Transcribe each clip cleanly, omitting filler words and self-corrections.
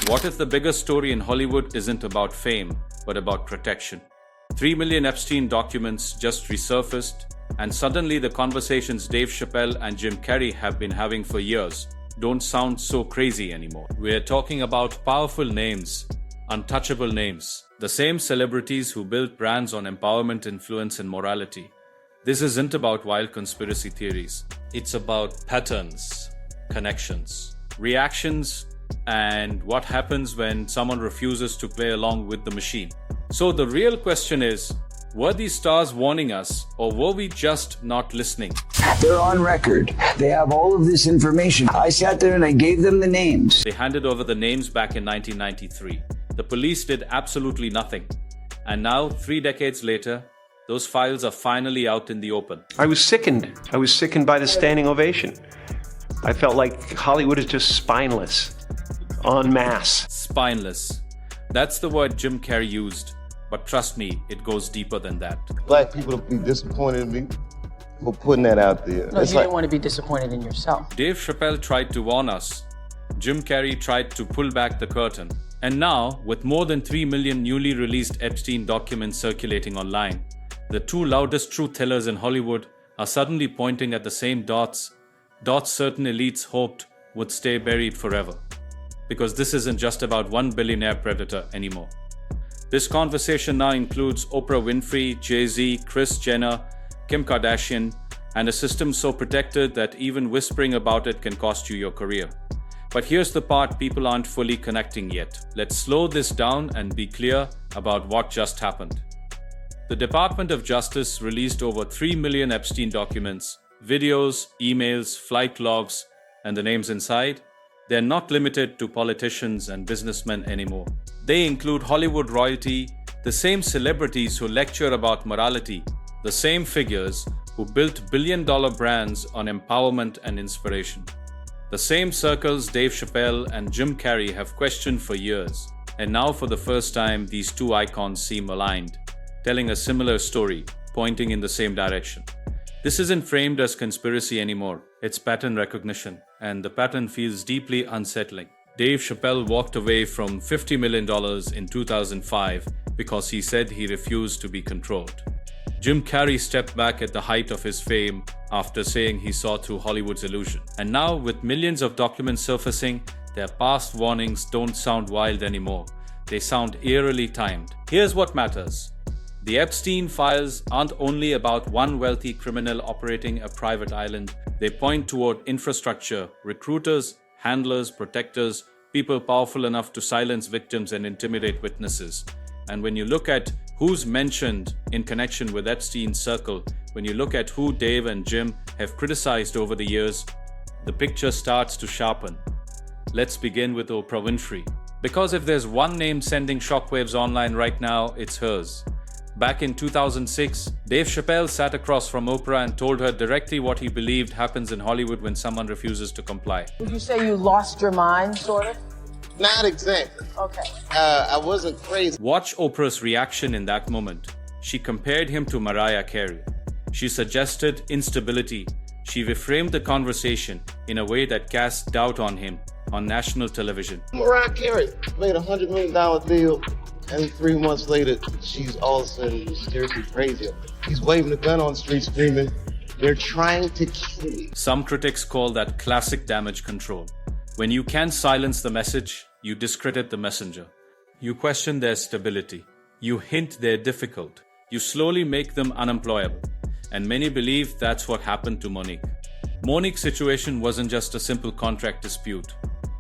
What if the biggest story in Hollywood isn't about fame, but about protection? 3 million Epstein documents just resurfaced, and suddenly the conversations Dave Chappelle and Jim Carrey have been having for years don't sound so crazy anymore. We're talking about powerful names, untouchable names, the same celebrities who built brands on empowerment, influence, and morality. This isn't about wild conspiracy theories. It's about patterns, connections, reactions, and what happens when someone refuses to play along with the machine. So the real question is, were these stars warning us, or were we just not listening? They're on record. They have all of this information. I sat there and I gave them the names. They handed over the names back in 1993. The police did absolutely nothing. And now, 3 decades later, those files are finally out in the open. I was sickened. I was sickened by the standing ovation. I felt like Hollywood is just spineless, en masse. Spineless. That's the word Jim Carrey used. But trust me, it goes deeper than that. Black people will be disappointed in me for putting that out there. No, you didn't want to be disappointed in yourself. Dave Chappelle tried to warn us. Jim Carrey tried to pull back the curtain. And now, with more than 3 million newly released Epstein documents circulating online, the two loudest truth tellers in Hollywood are suddenly pointing at the same dots certain elites hoped would stay buried forever. Because this isn't just about one billionaire predator anymore. This conversation now includes Oprah Winfrey, Jay-Z, Kris Jenner, Kim Kardashian, and a system so protected that even whispering about it can cost you your career. But here's the part people aren't fully connecting yet. Let's slow this down and be clear about what just happened. The Department of Justice released over 3 million Epstein documents, videos, emails, flight logs, and the names inside. They're not limited to politicians and businessmen anymore. They include Hollywood royalty, the same celebrities who lecture about morality, the same figures who built billion-dollar brands on empowerment and inspiration. The same circles Dave Chappelle and Jim Carrey have questioned for years. And now for the first time, these two icons seem aligned, telling a similar story, pointing in the same direction. This isn't framed as conspiracy anymore. It's pattern recognition, and the pattern feels deeply unsettling. Dave Chappelle walked away from $50 million in 2005 because he said he refused to be controlled. Jim Carrey stepped back at the height of his fame after saying he saw through Hollywood's illusion. And now, with millions of documents surfacing, their past warnings don't sound wild anymore. They sound eerily timed. Here's what matters. The Epstein files aren't only about one wealthy criminal operating a private island. They point toward infrastructure, recruiters, handlers, protectors, people powerful enough to silence victims and intimidate witnesses. And when you look at who's mentioned in connection with Epstein's circle, when you look at who Dave and Jim have criticized over the years, the picture starts to sharpen. Let's begin with Oprah Winfrey. Because if there's one name sending shockwaves online right now, it's hers. Back in 2006, Dave Chappelle sat across from Oprah and told her directly what he believed happens in Hollywood when someone refuses to comply. Would you say you lost your mind, sort of? Not exactly. Okay. I wasn't crazy. Watch Oprah's reaction in that moment. She compared him to Mariah Carey. She suggested instability. She reframed the conversation in a way that cast doubt on him on national television. Mariah Carey made a $100 million deal, and 3 months later, she's all of a sudden mysteriously crazy. He's waving a gun on the street screaming, "They're trying to kill me." Some critics call that classic damage control. When you can't silence the message, you discredit the messenger. You question their stability. You hint they're difficult. You slowly make them unemployable. And many believe that's what happened to Monique. Monique's situation wasn't just a simple contract dispute.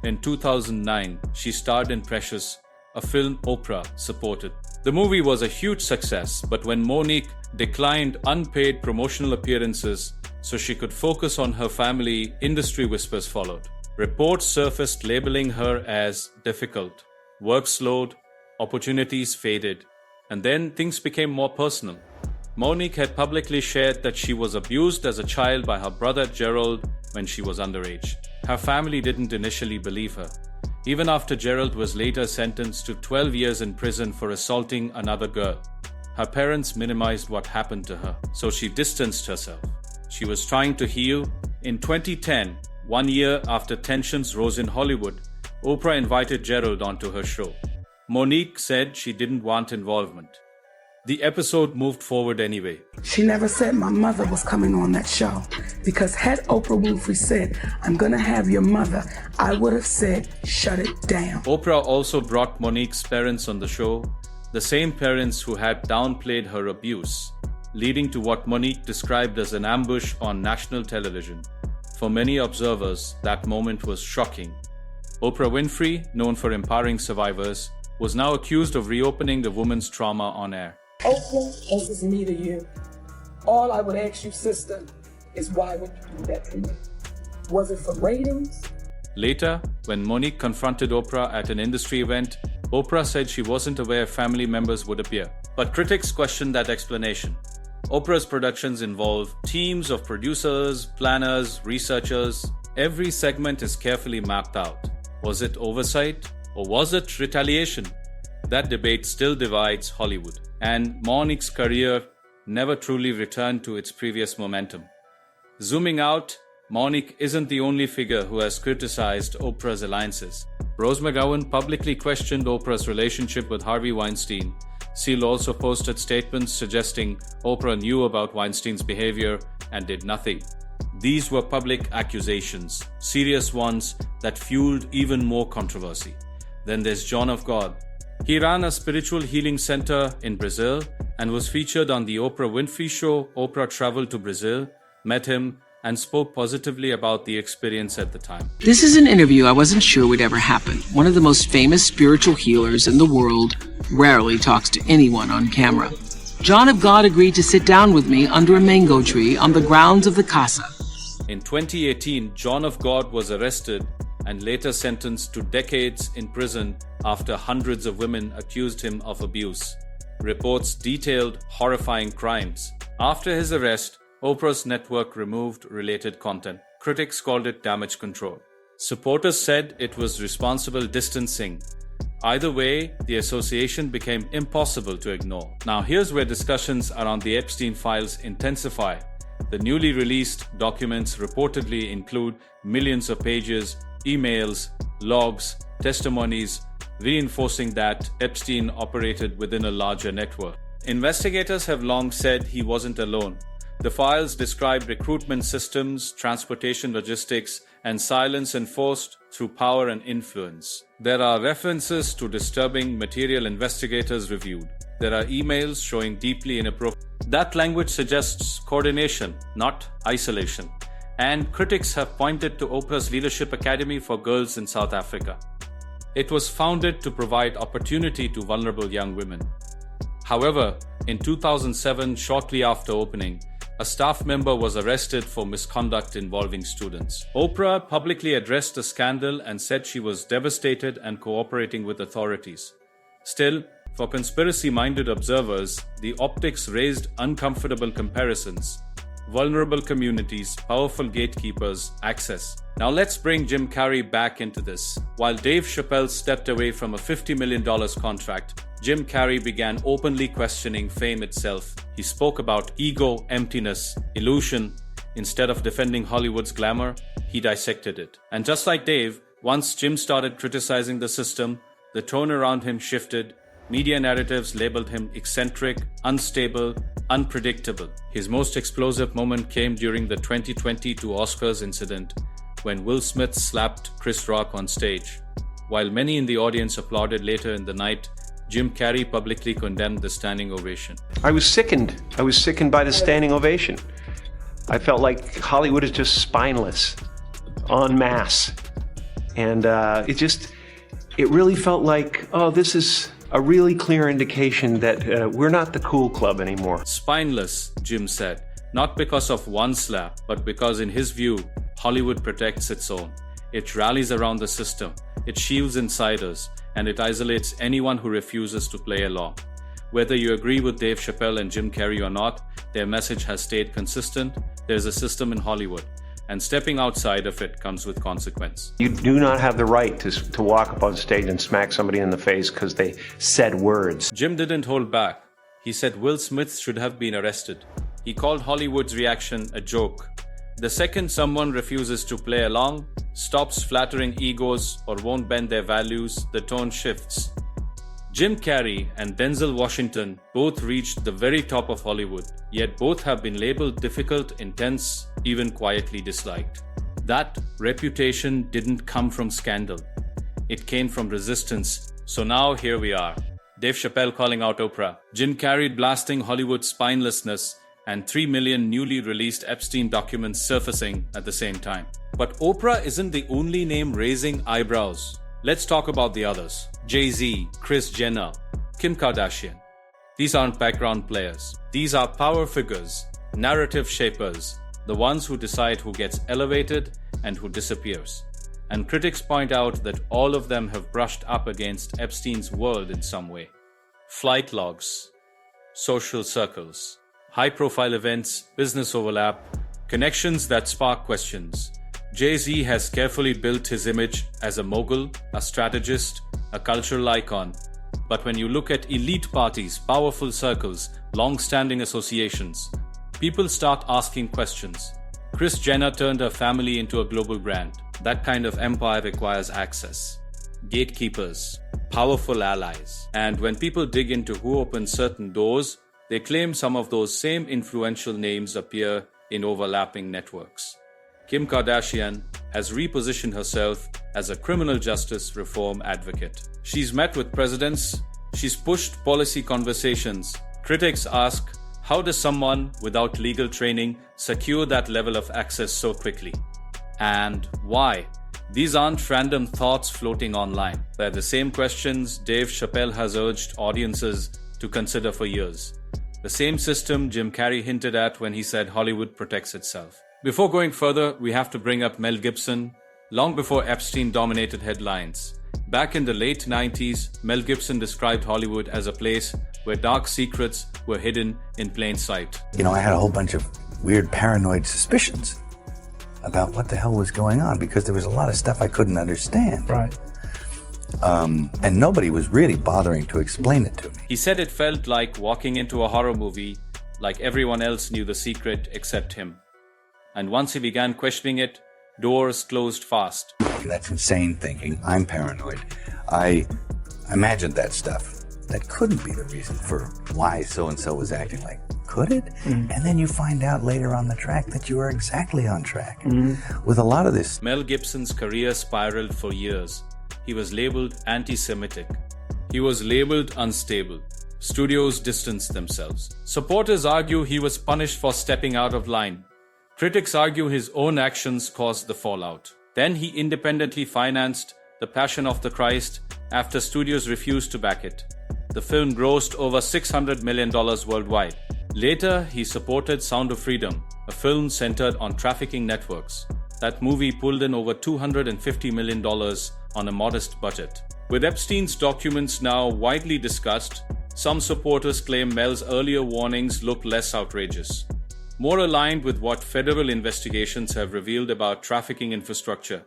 In 2009, she starred in Precious, a film Oprah supported. The movie was a huge success, but when Monique declined unpaid promotional appearances so she could focus on her family, industry whispers followed. Reports surfaced labeling her as difficult. Work slowed, opportunities faded, and then things became more personal. Monique had publicly shared that she was abused as a child by her brother Gerald when she was underage. Her family didn't initially believe her, even after Gerald was later sentenced to 12 years in prison for assaulting another girl. Her parents minimized what happened to her, so she distanced herself. She was trying to heal. In 2010, 1 year after tensions rose in Hollywood, Oprah invited Gerald onto her show. Monique said she didn't want involvement. The episode moved forward anyway. She never said my mother was coming on that show, because had Oprah Winfrey said, "I'm gonna have your mother," I would have said, "Shut it down." Oprah also brought Monique's parents on the show, the same parents who had downplayed her abuse, leading to what Monique described as an ambush on national television. For many observers, that moment was shocking. Oprah Winfrey, known for empowering survivors, was now accused of reopening the woman's trauma on air. Oprah, this is me to you. All I would ask you, sister, is why would you do that to me? Was it for ratings? Later, when Monique confronted Oprah at an industry event, Oprah said she wasn't aware family members would appear. But critics questioned that explanation. Oprah's productions involve teams of producers, planners, researchers. Every segment is carefully mapped out. Was it oversight or was it retaliation? That debate still divides Hollywood, and Monique's career never truly returned to its previous momentum. Zooming out, Monique isn't the only figure who has criticized Oprah's alliances. Rose McGowan publicly questioned Oprah's relationship with Harvey Weinstein. Seal also posted statements suggesting Oprah knew about Weinstein's behavior and did nothing. These were public accusations, serious ones that fueled even more controversy. Then there's John of God. He ran a spiritual healing center in Brazil and was featured on the Oprah Winfrey Show. Oprah traveled to Brazil, met him, and spoke positively about the experience at the time. This is an interview I wasn't sure would ever happen. One of the most famous spiritual healers in the world rarely talks to anyone on camera. John of God agreed to sit down with me under a mango tree on the grounds of the casa. In 2018, John of God was arrested and later sentenced to decades in prison after hundreds of women accused him of abuse. Reports detailed horrifying crimes. After his arrest, Oprah's network removed related content. Critics called it damage control. Supporters said it was responsible distancing. Either way, the association became impossible to ignore. Now here's where discussions around the Epstein files intensify. The newly released documents reportedly include millions of pages, emails, logs, testimonies, reinforcing that Epstein operated within a larger network. Investigators have long said he wasn't alone. The files describe recruitment systems, transportation logistics, and silence enforced through power and influence. There are references to disturbing material investigators reviewed. There are emails showing deeply inappropriate. That language suggests coordination, not isolation. And critics have pointed to Oprah's Leadership Academy for Girls in South Africa. It was founded to provide opportunity to vulnerable young women. However, in 2007, shortly after opening, a staff member was arrested for misconduct involving students. Oprah publicly addressed the scandal and said she was devastated and cooperating with authorities. Still, for conspiracy-minded observers, the optics raised uncomfortable comparisons. Vulnerable communities, powerful gatekeepers, access. Now let's bring Jim Carrey back into this. While Dave Chappelle stepped away from a $50 million contract, Jim Carrey began openly questioning fame itself. He spoke about ego, emptiness, illusion. Instead of defending Hollywood's glamour, he dissected it. And just like Dave, once Jim started criticizing the system, the tone around him shifted. Media narratives labeled him eccentric, unstable, unpredictable. His most explosive moment came during the 2022 Oscars incident, when Will Smith slapped Chris Rock on stage. While many in the audience applauded later in the night, Jim Carrey publicly condemned the standing ovation. I was sickened. I was sickened by the standing ovation. I felt like Hollywood is just spineless, en masse. And it really felt like, oh, this is a really clear indication that we're not the cool club anymore. Spineless, Jim said, not because of one slap, but because in his view, Hollywood protects its own. It rallies around the system, it shields insiders, and it isolates anyone who refuses to play along. Whether you agree with Dave Chappelle and Jim Carrey or not, their message has stayed consistent. There's a system in Hollywood, and stepping outside of it comes with consequence. You do not have the right to walk up on stage and smack somebody in the face because they said words. Jim didn't hold back. He said Will Smith should have been arrested. He called Hollywood's reaction a joke. The second someone refuses to play along, stops flattering egos, or won't bend their values, the tone shifts. Jim Carrey and Denzel Washington both reached the very top of Hollywood, yet both have been labeled difficult, intense, even quietly disliked. That reputation didn't come from scandal. It came from resistance. So now here we are. Dave Chappelle calling out Oprah, Jim Carrey blasting Hollywood's spinelessness, and 3 million newly released Epstein documents surfacing at the same time. But Oprah isn't the only name raising eyebrows. Let's talk about the others. Jay-Z, Kris Jenner, Kim Kardashian. These aren't background players. These are power figures, narrative shapers, the ones who decide who gets elevated and who disappears. And critics point out that all of them have brushed up against Epstein's world in some way. Flight logs, social circles, high-profile events, business overlap, connections that spark questions. Jay-Z has carefully built his image as a mogul, a strategist, a cultural icon. But when you look at elite parties, powerful circles, long-standing associations, people start asking questions. Kris Jenner turned her family into a global brand. That kind of empire requires access, gatekeepers, powerful allies. And when people dig into who opened certain doors, they claim some of those same influential names appear in overlapping networks. Kim Kardashian has repositioned herself as a criminal justice reform advocate. She's met with presidents, she's pushed policy conversations. Critics ask, how does someone without legal training secure that level of access so quickly? And why? These aren't random thoughts floating online. They're the same questions Dave Chappelle has urged audiences to consider for years. The same system Jim Carrey hinted at when he said Hollywood protects itself. Before going further, we have to bring up Mel Gibson. Long before Epstein dominated headlines, back in the late 90s, Mel Gibson described Hollywood as a place where dark secrets were hidden in plain sight. You know, I had a whole bunch of weird paranoid suspicions about what the hell was going on because there was a lot of stuff I couldn't understand. Right. And nobody was really bothering to explain it to me. He said it felt like walking into a horror movie, like everyone else knew the secret except him. And once he began questioning it, doors closed fast. That's insane thinking. I'm paranoid. I imagined that stuff. That couldn't be the reason for why so-and-so was acting like. Could it? Mm-hmm. And then you find out later on the track that you are exactly on track. Mm-hmm. With a lot of this. Mel Gibson's career spiraled for years. He was labeled anti-Semitic. He was labeled unstable. Studios distanced themselves. Supporters argue he was punished for stepping out of line. Critics argue his own actions caused the fallout. Then he independently financed The Passion of the Christ after studios refused to back it. The film grossed over $600 million worldwide. Later, he supported Sound of Freedom, a film centered on trafficking networks. That movie pulled in over $250 million on a modest budget. With Epstein's documents now widely discussed, some supporters claim Mel's earlier warnings look less outrageous, more aligned with what federal investigations have revealed about trafficking infrastructure.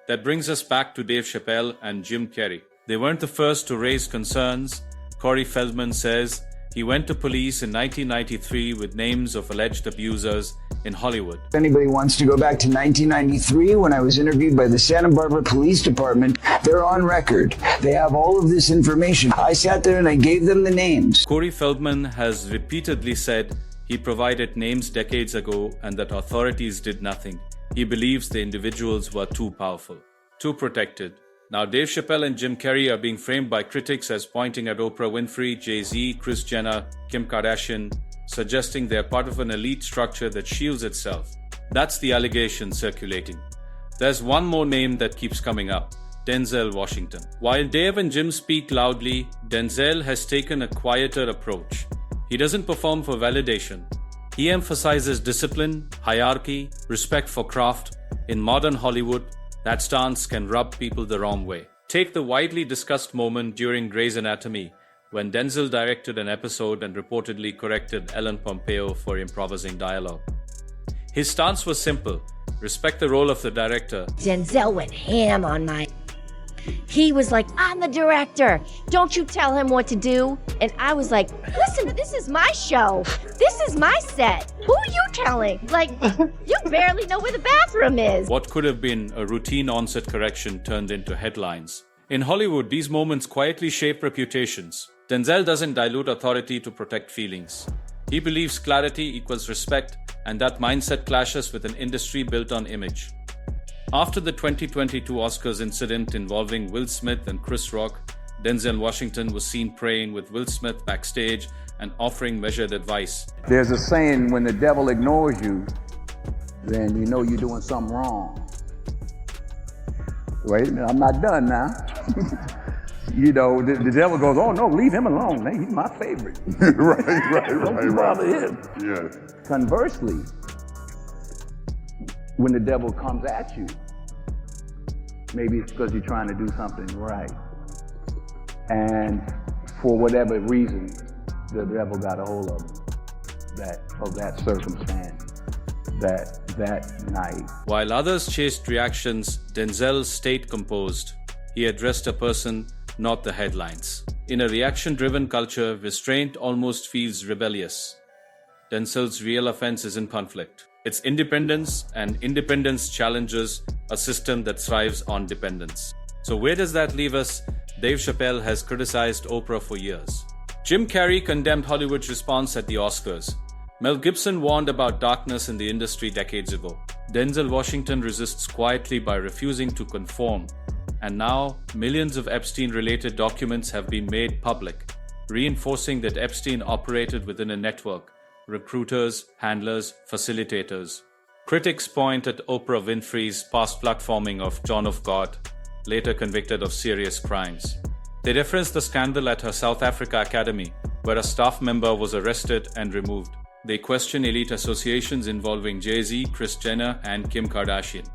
That brings us back to Dave Chappelle and Jim Carrey. They weren't the first to raise concerns. Corey Feldman says he went to police in 1993 with names of alleged abusers in Hollywood. If anybody wants to go back to 1993 when I was interviewed by the Santa Barbara Police Department, they're on record. They have all of this information. I sat there and I gave them the names. Corey Feldman has repeatedly said he provided names decades ago and that authorities did nothing. He believes the individuals were too powerful, too protected. Now Dave Chappelle and Jim Carrey are being framed by critics as pointing at Oprah Winfrey, Jay-Z, Kris Jenner, Kim Kardashian, suggesting they're part of an elite structure that shields itself. That's the allegation circulating. There's one more name that keeps coming up, Denzel Washington. While Dave and Jim speak loudly, Denzel has taken a quieter approach. He doesn't perform for validation. He emphasizes discipline, hierarchy, respect for craft. In modern Hollywood, that stance can rub people the wrong way. Take the widely discussed moment during Grey's Anatomy when Denzel directed an episode and reportedly corrected Ellen Pompeo for improvising dialogue. His stance was simple: respect the role of the director. Denzel went ham on my... He was like, I'm the director. Don't you tell him what to do. And I was like, listen, this is my show. This is my set. Who are you telling? Like, you barely know where the bathroom is. What could have been a routine on-set correction turned into headlines. In Hollywood, these moments quietly shape reputations. Denzel doesn't dilute authority to protect feelings. He believes clarity equals respect, and that mindset clashes with an industry built on image. After the 2022 Oscars incident involving Will Smith and Chris Rock, Denzel Washington was seen praying with Will Smith backstage and offering measured advice. There's a saying, when the devil ignores you, then you know you're doing something wrong. Wait a minute, I'm not done now. You know, the devil goes, oh no, leave him alone. He's my favorite. right. Don't bother him. Yeah. Conversely, when the devil comes at you, maybe it's because you're trying to do something right. And for whatever reason, the devil got a hold of that circumstance, that night. While others chased reactions, Denzel stayed composed. He addressed a person, not the headlines. In a reaction-driven culture, restraint almost feels rebellious. Denzel's real offense is in conflict. It's independence, and independence challenges a system that thrives on dependence. So where does that leave us? Dave Chappelle has criticized Oprah for years. Jim Carrey condemned Hollywood's response at the Oscars. Mel Gibson warned about darkness in the industry decades ago. Denzel Washington resists quietly by refusing to conform. And now, millions of Epstein-related documents have been made public, reinforcing that Epstein operated within a network: recruiters, handlers, facilitators. Critics point at Oprah Winfrey's past platforming of John of God, later convicted of serious crimes. They reference the scandal at her South Africa academy, where a staff member was arrested and removed. They question elite associations involving Jay-Z, Kris Jenner, and Kim Kardashian.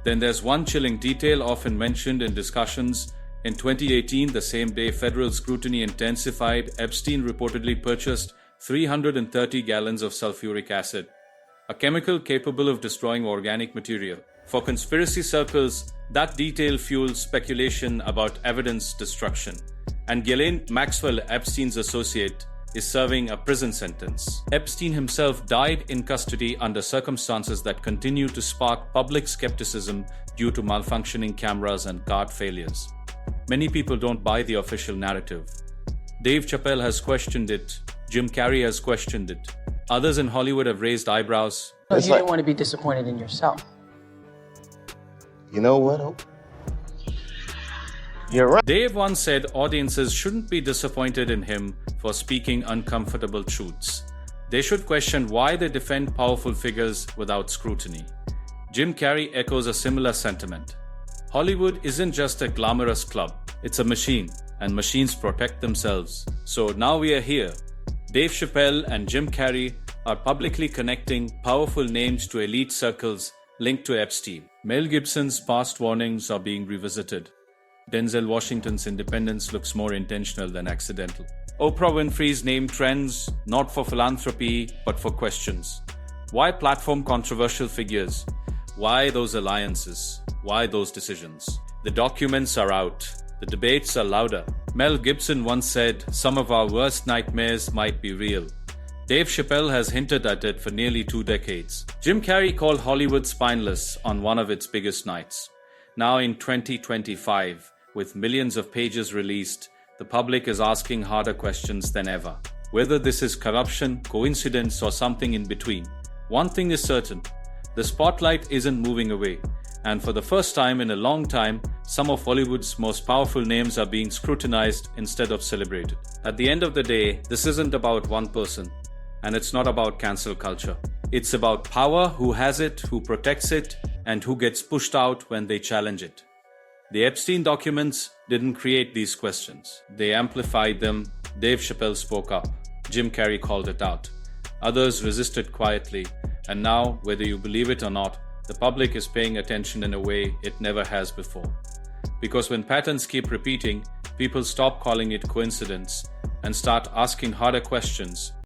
Then there's one chilling detail often mentioned in discussions. In 2018, the same day federal scrutiny intensified, Epstein reportedly purchased 330 gallons of sulfuric acid, a chemical capable of destroying organic material. For conspiracy circles, that detail fuels speculation about evidence destruction. And Ghislaine Maxwell, Epstein's associate, is serving a prison sentence. Epstein himself died in custody under circumstances that continue to spark public skepticism due to malfunctioning cameras and guard failures. Many people don't buy the official narrative. Dave Chappelle has questioned it. Jim Carrey has questioned it. Others in Hollywood have raised eyebrows. You didn't want to be disappointed in yourself. You know what? You're right. Dave once said audiences shouldn't be disappointed in him for speaking uncomfortable truths. They should question why they defend powerful figures without scrutiny. Jim Carrey echoes a similar sentiment. Hollywood isn't just a glamorous club, it's a machine, and machines protect themselves. So now we are here. Dave Chappelle and Jim Carrey are publicly connecting powerful names to elite circles linked to Epstein. Mel Gibson's past warnings are being revisited. Denzel Washington's independence looks more intentional than accidental. Oprah Winfrey's name trends not for philanthropy, but for questions. Why platform controversial figures? Why those alliances? Why those decisions? The documents are out. The debates are louder. Mel Gibson once said, "Some of our worst nightmares might be real." Dave Chappelle has hinted at it for nearly 2 decades. Jim Carrey called Hollywood spineless on one of its biggest nights. Now in 2025, with millions of pages released, the public is asking harder questions than ever. Whether this is corruption, coincidence, or something in between, one thing is certain: the spotlight isn't moving away. And for the first time in a long time, some of Hollywood's most powerful names are being scrutinized instead of celebrated. At the end of the day, this isn't about one person, and it's not about cancel culture. It's about power, who has it, who protects it, and who gets pushed out when they challenge it. The Epstein documents didn't create these questions. They amplified them. Dave Chappelle spoke up. Jim Carrey called it out. Others resisted quietly. And now, whether you believe it or not, the public is paying attention in a way it never has before. Because when patterns keep repeating, people stop calling it coincidence and start asking harder questions.